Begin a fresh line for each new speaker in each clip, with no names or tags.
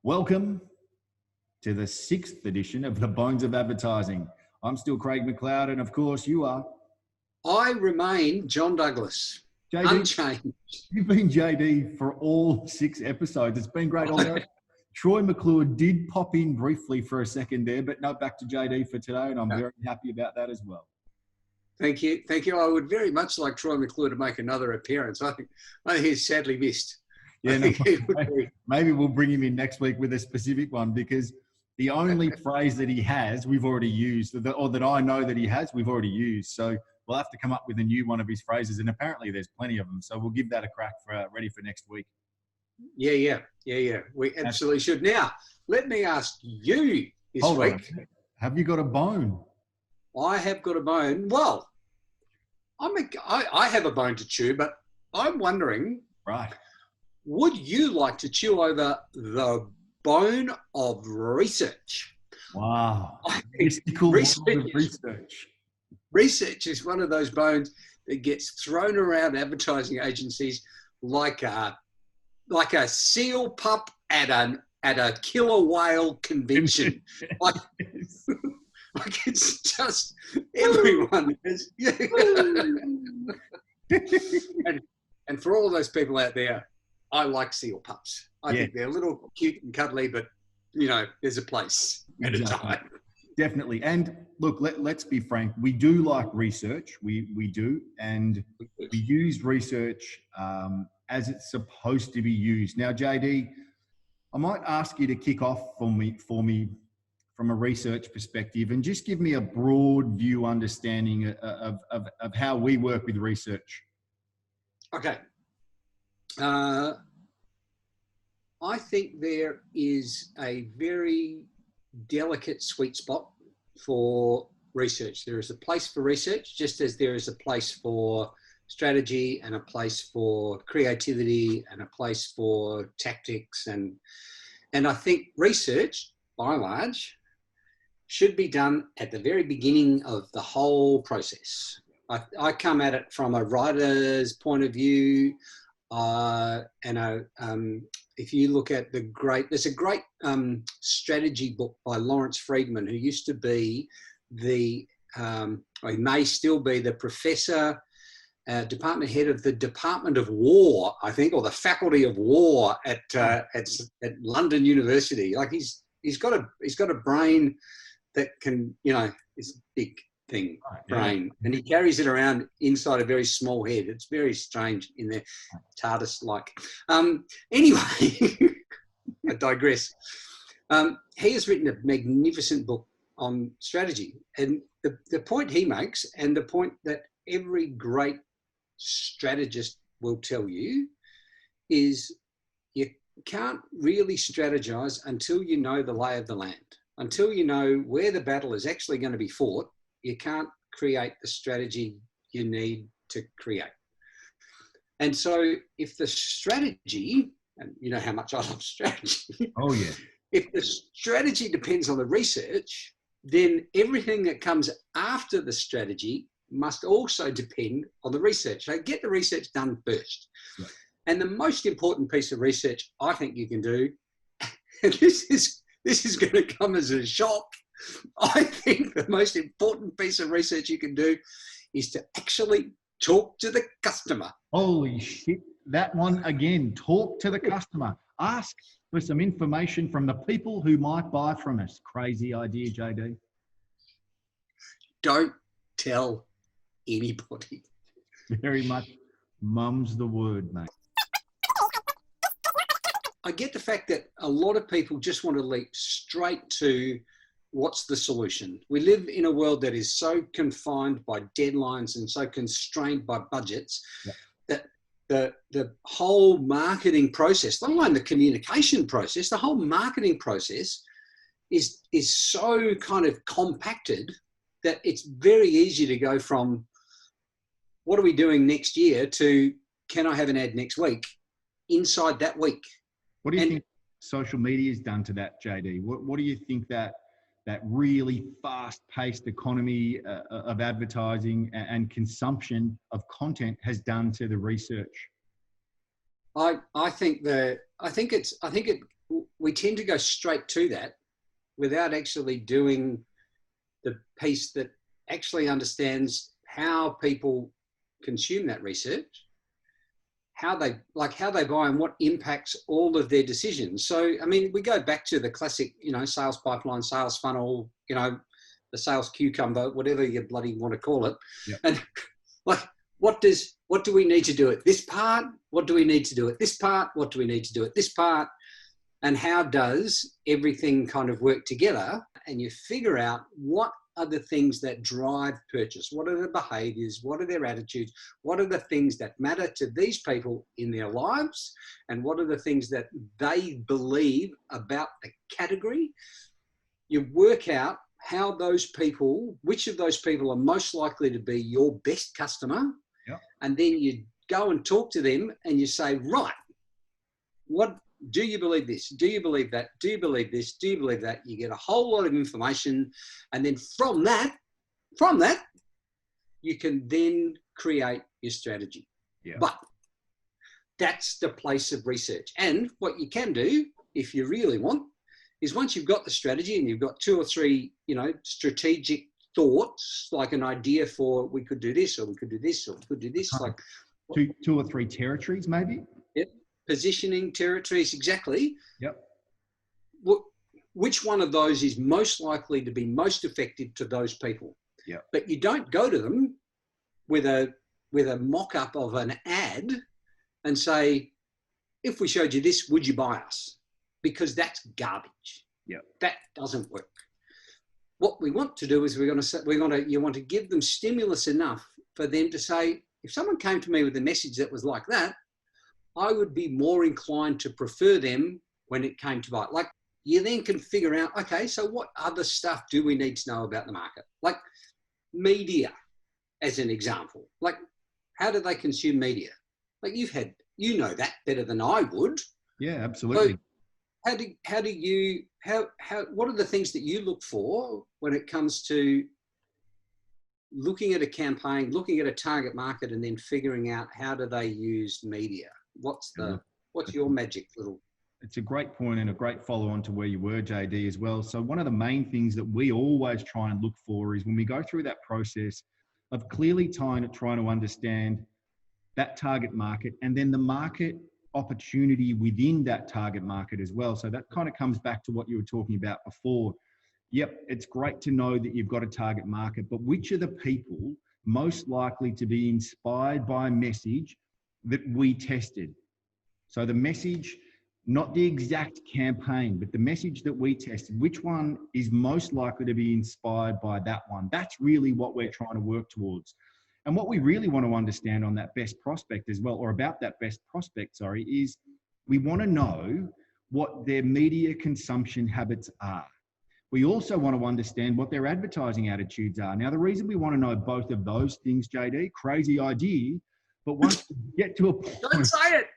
Welcome to the 6th edition of the Bones of Advertising. I'm still Craig McLeod, and of course you are.
I remain John Douglas,
JD,
unchanged.
You've been JD for all 6 episodes. It's been great. Although Troy McLeod did pop in briefly for a second there, but no, back to JD for today, and I'm very happy about that as well.
Thank you. Thank you. I would very much like Troy McLeod to make another appearance. I think he's sadly missed.
Yeah, no, maybe we'll bring him in next week with a specific one, because the only phrase that he has, we've already used, or that I know that he has, we've already used. So we'll have to come up with a new one of his phrases, and apparently there's plenty of them. So we'll give that a crack for ready for next week.
Yeah. We absolutely should. Now, let me ask you this week.
Have you got a bone?
I have got a bone. Well, I have a bone to chew, but I'm wondering,
right,
would you like to chew over the bone of research?
Wow.
Research is one of those bones that gets thrown around advertising agencies like a seal pup at a killer whale convention. like it's just everyone is. and for all those people out there, I like seal pups. I think they're a little cute and cuddly, but there's a place at a time.
Definitely. And look, let's be frank. We do like research. We do. And we use research as it's supposed to be used. Now, JD, I might ask you to kick off for me from a research perspective and just give me a broad view understanding of how we work with research.
Okay. I think there is a very delicate sweet spot for research. There is a place for research, just as there is a place for strategy and a place for creativity and a place for tactics. And I think research, by and large, should be done at the very beginning of the whole process. I come at it from a writer's point of view, if you look at there's a great strategy book by Lawrence Friedman, who used to be he may still be the professor, department head of the Department of War, I think, or the Faculty of War at London University. Like he's got a brain that can, it's a big thing, brain, and he carries it around inside a very small head. It's very strange in there, TARDIS-like. Anyway, I digress. He has written a magnificent book on strategy, and the point he makes, and the point that every great strategist will tell you, is you can't really strategize until you know the lay of the land, until you know where the battle is actually going to be fought. You can't create the strategy you need to create. And so if the strategy, and you know how much I love strategy.
Oh, yeah.
If the strategy depends on the research, then everything that comes after the strategy must also depend on the research. So get the research done first. Yeah. And the most important piece of research I think you can do, and this is going to come as a shock, I think the most important piece of research you can do is to actually talk to the customer.
Holy shit. That one again, talk to the customer. Ask for some information from the people who might buy from us. Crazy idea, JD.
Don't tell anybody.
Very much mum's the word, mate.
I get the fact that a lot of people just want to leap straight to what's the solution. We live in a world that is so confined by deadlines and so constrained by budgets that the whole marketing process, let alone the communication process, the whole marketing process is so kind of compacted that it's very easy to go from what are we doing next year to can I have an ad next week inside that week.
What do you think social media has done to that, JD? What do you think that really fast-paced economy of advertising and consumption of content has done to the research?
I think we tend to go straight to that without actually doing the piece that actually understands how people consume that research, how they buy and what impacts all of their decisions. So, I mean, we go back to the classic, sales pipeline, sales funnel, the sales cucumber, whatever you bloody want to call it.
Yep.
And like, what do we need to do at this part? What do we need to do at this part? What do we need to do at this part? And how does everything kind of work together? And you figure out what are the things that drive purchase? What are the behaviors? What are their attitudes? What are the things that matter to these people in their lives? And what are the things that they believe about the category? You work out how those people, which of those people are most likely to be your best customer.
Yep.
And then you go and talk to them and you say, right, what do you believe this? Do you believe that? Do you believe this? Do you believe that? You get a whole lot of information. And then from that, you can then create your strategy.
Yeah.
But that's the place of research. And what you can do, if you really want, is once you've got the strategy and you've got 2 or 3, strategic thoughts, like an idea for we could do this, or we could do this, or we could do this, like
2 or 3 territories, maybe.
Yep. Positioning, territories, exactly.
Yep.
Which one of those is most likely to be most effective to those people?
Yeah.
But you don't go to them with a mock-up of an ad and say, if we showed you this, would you buy us? Because that's garbage.
Yeah.
That doesn't work. What we want to do is you want to give them stimulus enough for them to say, if someone came to me with a message that was like that, I would be more inclined to prefer them when it came to buy. Like, you then can figure out, okay, so what other stuff do we need to know about the market? Like media, as an example. Like, how do they consume media? Like, you know that better than I would.
Yeah, absolutely.
So what are the things that you look for when it comes to looking at a campaign, looking at a target market, and then figuring out how do they use media? What's your magic little?
It's a great point and a great follow on to where you were, JD, as well. So one of the main things that we always try and look for is when we go through that process of clearly trying to understand that target market and then the market opportunity within that target market as well. So that kind of comes back to what you were talking about before. Yep, it's great to know that you've got a target market, but which are the people most likely to be inspired by a message that we tested? So the message, not the exact campaign, but the message that we tested, which one is most likely to be inspired by that one? That's really what we're trying to work towards. And what we really want to understand on that best prospect as well, or about that best prospect, is we want to know what their media consumption habits are. We also want to understand what their advertising attitudes are. Now, the reason we want to know both of those things, JD, crazy idea, but once you get to a point,
don't say it.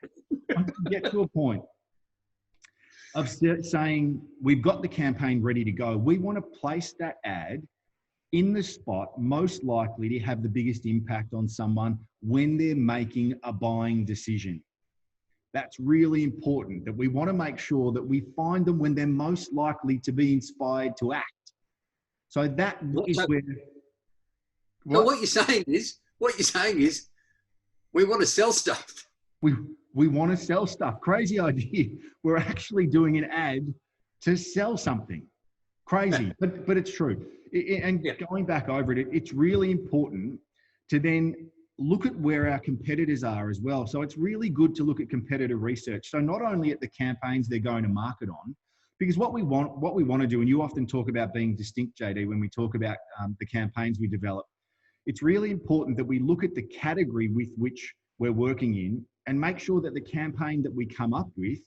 Once you get to a point of saying we've got the campaign ready to go, we want to place that ad in the spot most likely to have the biggest impact on someone when they're making a buying decision. That's really important, that we want to make sure that we find them when they're most likely to be inspired to act. So that is where...
So what you're saying is we want to sell stuff.
We want to sell stuff. Crazy idea. We're actually doing an ad to sell something. Crazy, but it's true. And going back over it, it's really important to then look at where our competitors are as well. So it's really good to look at competitor research. So not only at the campaigns they're going to market on, because what we want to do, and you often talk about being distinct, JD, when we talk about the campaigns we develop, it's really important that we look at the category with which we're working in and make sure that the campaign that we come up with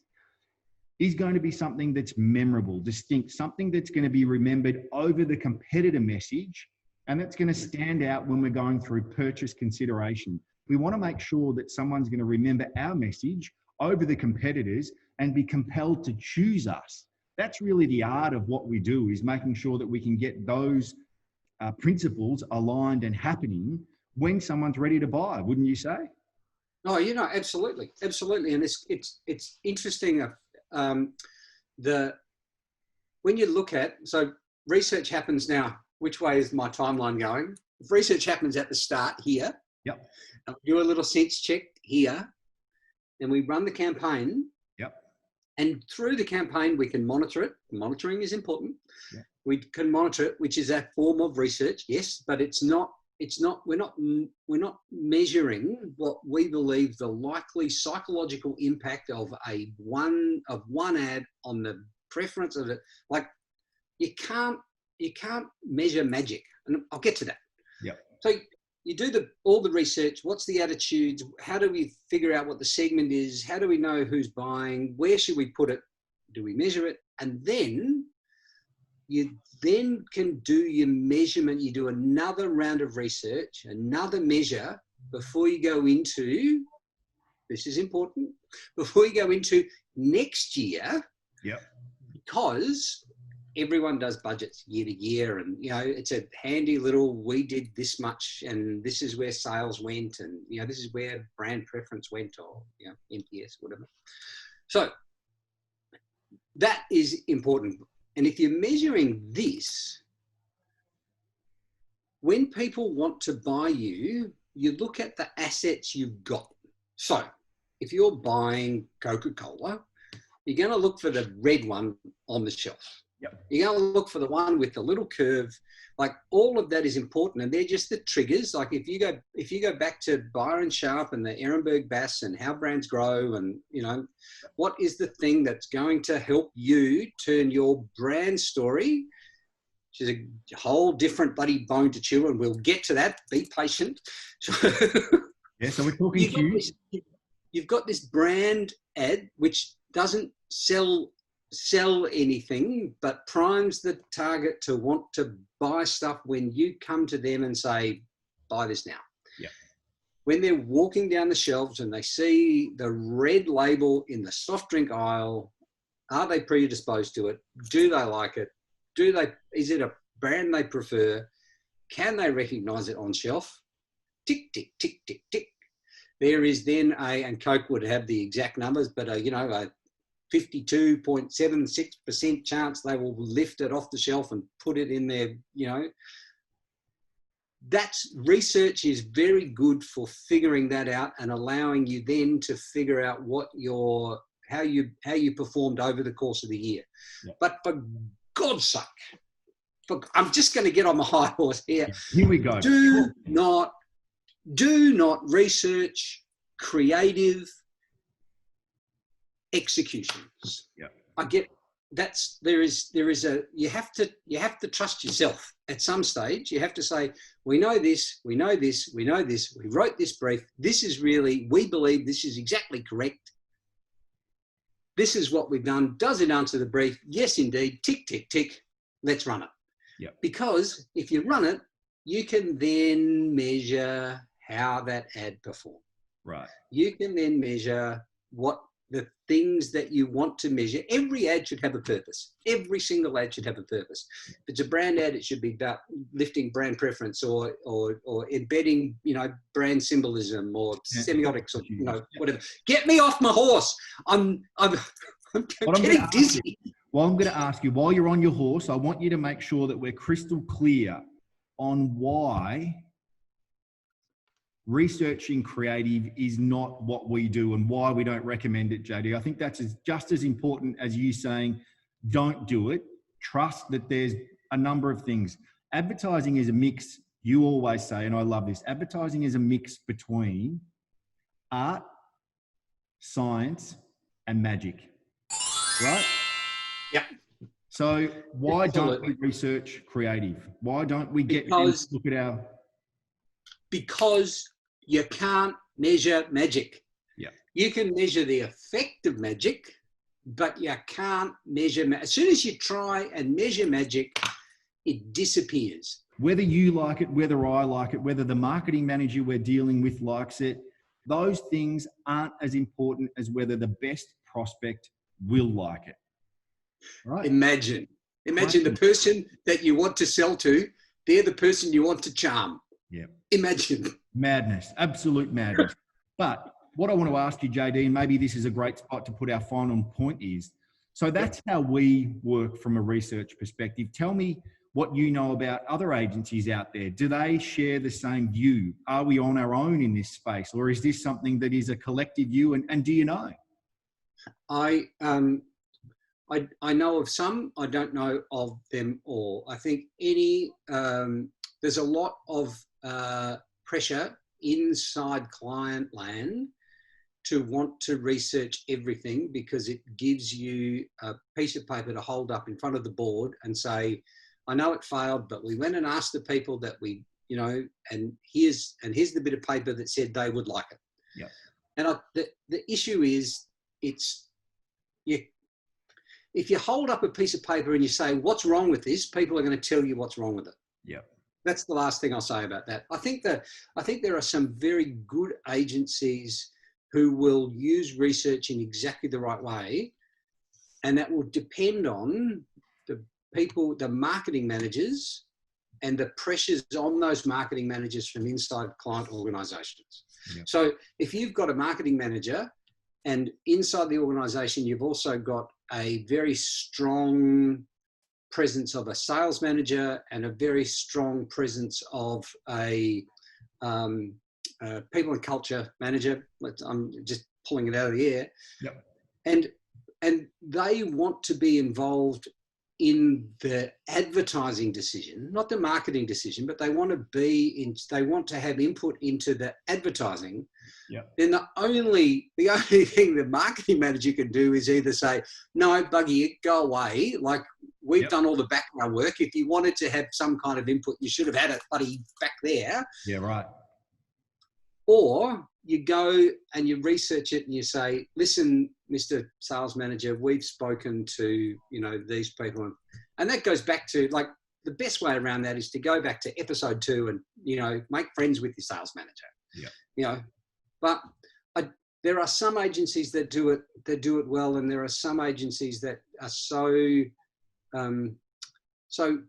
is going to be something that's memorable, distinct, something that's going to be remembered over the competitor message, and that's going to stand out when we're going through purchase consideration. We want to make sure that someone's going to remember our message over the competitors and be compelled to choose us. That's really the art of what we do, is making sure that we can get those principles aligned and happening when someone's ready to buy, wouldn't you say?
Oh, absolutely. And it's interesting. when you look at, so research happens now, which way is my timeline going? If research happens at the start here,
Yep.
and we do a little sense check here, and we run the campaign.
Yep.
And through the campaign, we can monitor it. Monitoring is important.
Yep.
We can monitor it, which is a form of research, yes, but we're not measuring what we believe the likely psychological impact of one ad on the preference of it. Like, you can't measure magic, and I'll get to that.
Yep.
So you do all the research. What's the attitudes? How do we figure out what the segment is? How do we know who's buying? Where should we put it? Do we measure it? And then you then can do your measurement. You do another round of research, another measure before you go into, this is important, before you go into next year.
Yep.
Because everyone does budgets year to year, and it's a handy little, we did this much and this is where sales went, and this is where brand preference went, or NPS, whatever. So that is important. And if you're measuring this, when people want to buy you, you look at the assets you've got. So if you're buying Coca-Cola, you're going to look for the red one on the shelf.
Yep.
You're going to look for the one with the little curve. Like, all of that is important, and they're just the triggers. Like, if you go back to Byron Sharp and the Ehrenberg Bass and How Brands Grow, and what is the thing that's going to help you turn your brand story, which is a whole different bloody bone to chew, and we'll get to that. Be patient.
Yeah, so we're talking
you've got this brand ad which doesn't sell anything, but primes the target to want to buy stuff when you come to them and say, buy this now.
Yeah. When
they're walking down the shelves and they see the red label in the soft drink aisle, are they predisposed to it? Do they like it? Is it a brand they prefer? Can they recognize it on shelf? Tick, tick, tick, tick, tick. There is then and Coke would have the exact numbers, but a 52.76% chance they will lift it off the shelf and put it in their, That's research is very good for figuring that out and allowing you then to figure out how you performed over the course of the year. Yeah. But for God's sake, I'm just going to get on my high horse here.
Here we go.
Do not research creative executions.
Yeah.
I get you have to trust yourself at some stage. You have to say, we know this, we wrote this brief, we believe this is exactly correct. This is what we've done. Does it answer the brief? Yes, indeed. Tick, tick, tick. Let's run it.
Yeah.
Because if you run it, you can then measure how that ad performed. Right. You can then measure what the things that you want to measure. Every ad should have a purpose. Every single ad should have a purpose. If it's a brand ad, it should be about lifting brand preference or embedding, brand symbolism or semiotics or whatever. Get me off my horse. I'm getting dizzy.
Well, I'm going to ask you, while you're on your horse, I want you to make sure that we're crystal clear on why researching creative is not what we do and why we don't recommend it, JD. I think that's just as important as you saying, don't do it. Trust that there's a number of things. Advertising is a mix, you always say, and I love this. Advertising is a mix between art, science, and magic, right?
Yeah.
So why don't we research creative? Why don't we look at our...
Because you can't measure magic.
Yeah.
You can measure the effect of magic, but you can't measure as soon as you try and measure magic, it disappears.
Whether you like it, whether I like it, whether the marketing manager we're dealing with likes it, those things aren't as important as whether the best prospect will like it. Right?
Imagine the person that you want to sell to, they're the person you want to charm.
Yeah.
Imagine.
Madness, absolute madness. But what I want to ask you, JD, and maybe this is a great spot to put our final point is, So that's how we work from a research perspective. Tell me what you know about other agencies out there. Do they share the same view? Are we on our own in this space, or is this something that is a collective view? And do you know?
I know of some. I don't know of them all. I think there's a lot of pressure inside client land to want to research everything, because it gives you a piece of paper to hold up in front of the board and say, I know it failed, but we went and asked the people that we, and here's the bit of paper that said they would like it.
Yeah.
And the issue is, if you hold up a piece of paper and you say, what's wrong with this? People are going to tell you what's wrong with it.
Yeah.
That's the last thing I'll say about that. I think there are some very good agencies who will use research in exactly the right way, and that will depend on the people, the marketing managers, and the pressures on those marketing managers from inside client organisations. Yeah. So if you've got a marketing manager, and inside the organisation you've also got a very strong presence of a sales manager and a very strong presence of a people and culture manager. I'm just pulling it out of the air.
Yep.
And they want to be involved in the advertising decision, not the marketing decision, but they want to have input into the advertising.
Yeah.
Then the only thing the marketing manager can do is either say, no, buggy it, go away. Like, we've done all the background work. If you wanted to have some kind of input, you should have had it, buddy, back there.
Yeah, right.
Or you go and you research it and you say, listen, Mr. Sales Manager, we've spoken to, these people. And that goes back to, like, the best way around that is to go back to episode 2 and, make friends with your sales manager.
Yeah.
But there are some agencies that do it well, and there are some agencies that are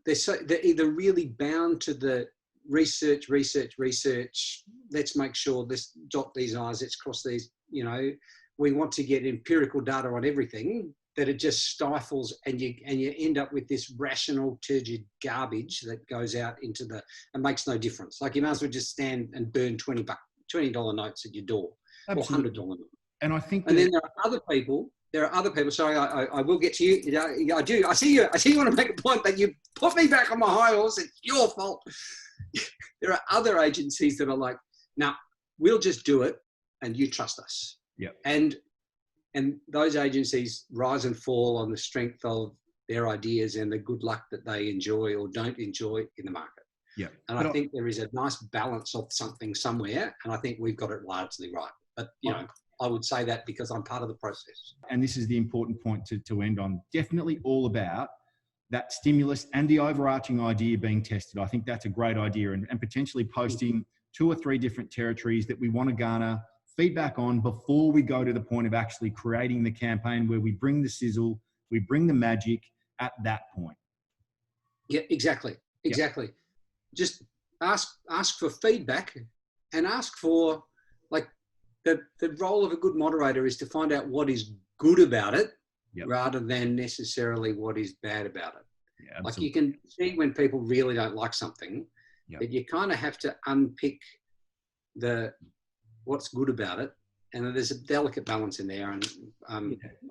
they're either really bound to the research. Let's make sure, let's dot these I's, let's cross these, we want to get empirical data on everything, that it just stifles, and you end up with this rational, turgid garbage that goes out into and makes no difference. Like, you might as well just stand and burn $20 notes at your door.
Absolutely.
Or $100 notes.
And I think,
and then there are other people. Sorry, I will get to you. I do. I see you want to make a point, but you put me back on my high horse. It's your fault. There are other agencies that are like, nah, we'll just do it, and you trust us.
Yeah.
And those agencies rise and fall on the strength of their ideas and the good luck that they enjoy or don't enjoy in the market.
Yeah.
And I think there is a nice balance of something somewhere, and I think we've got it largely right. But, I would say that because I'm part of the process.
And this is the important point to end on. Definitely all about that stimulus and the overarching idea being tested. I think that's a great idea, and potentially posting 2 or 3 different territories that we want to garner feedback on before we go to the point of actually creating the campaign, where we bring the sizzle, we bring the magic at that point.
Yeah, exactly. Yeah. Just ask for feedback, and ask for, like, the role of a good moderator is to find out what is good about it, rather than necessarily what is bad about it.
Yeah,
like, you can see when people really don't like something, that you kind of have to unpick what's good about it. And there's a delicate balance in there. And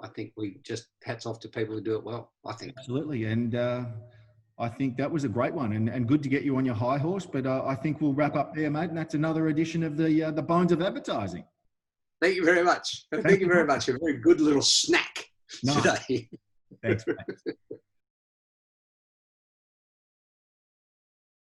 I think we just hats off to people who do it well, I think.
Absolutely. And I think that was a great one, and good to get you on your high horse. But I think we'll wrap up there, mate. And that's another edition of the Bones of Advertising.
Thank you very much. Thank you very much. A very good little snack today.
Thanks, mate.